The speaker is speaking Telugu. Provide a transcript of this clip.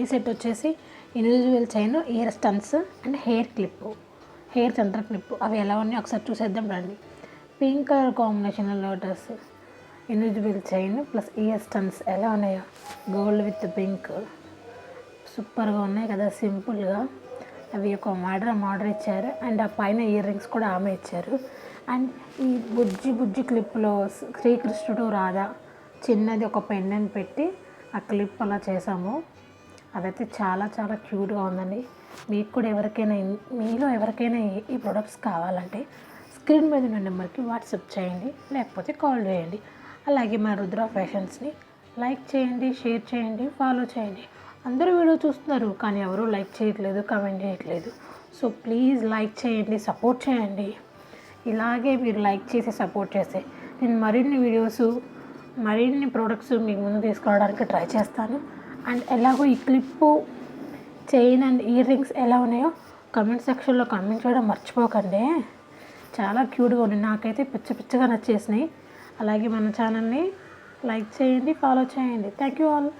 మినీ సెట్ వచ్చేసి individual chain, year stunts and hair centre clip అవి ఎలా ఉన్నాయో ఒకసారి చూసేద్దాం రండి. పింక్ కలర్ కాంబినేషన్లో lotus, individual chain plus year stunts ఎలా ఉన్నాయో, గోల్డ్ విత్ పింక్ సూపర్గా ఉన్నాయి కదా సింపుల్గా. అవి ఒక మోడర్ ఇచ్చారు అండ్ ఆ పైన ఇయర్ రింగ్స్ కూడా ఆమె ఇచ్చారు. అండ్ ఈ బుజ్జి క్లిప్లో శ్రీకృష్ణుడు రాధా చిన్నది ఒక పెండెంట్ పెట్టి ఆ క్లిప్ అలా చేసాము. అదైతే చాలా చాలా క్యూట్గా ఉందండి. మీకు కూడా మీలో ఎవరికైనా ఈ ప్రొడక్ట్స్ కావాలంటే స్క్రీన్ మీద ఉన్న నెంబర్కి వాట్సాప్ చేయండి, లేకపోతే కాల్ చేయండి. అలాగే మన రుద్ర ఫ్యాషన్స్ని లైక్ చేయండి, షేర్ చేయండి, ఫాలో చేయండి. అందరూ వీడియో చూస్తున్నారు కానీ ఎవరూ లైక్ చేయట్లేదు, కామెంట్ చేయట్లేదు. సో ప్లీజ్ లైక్ చేయండి, సపోర్ట్ చేయండి. ఇలాగే మీరు లైక్ చేసి సపోర్ట్ చేస్తే నేను మరిన్ని ప్రోడక్ట్స్ మీకు ముందు తీసుకురావడానికి ట్రై చేస్తాను. అండ్ ఎలాగో ఈ clip, chain and ear rings ఎలా ఉన్నాయో కమెంట్ సెక్షన్లో కమెంట్ చేయడం మర్చిపోకండి. చాలా క్యూట్గా ఉన్నాయి, నాకైతే పిచ్చగా నచ్చేసినాయి. అలాగే మన ఛానల్ని లైక్ చేయండి, ఫాలో చేయండి. Thank you all.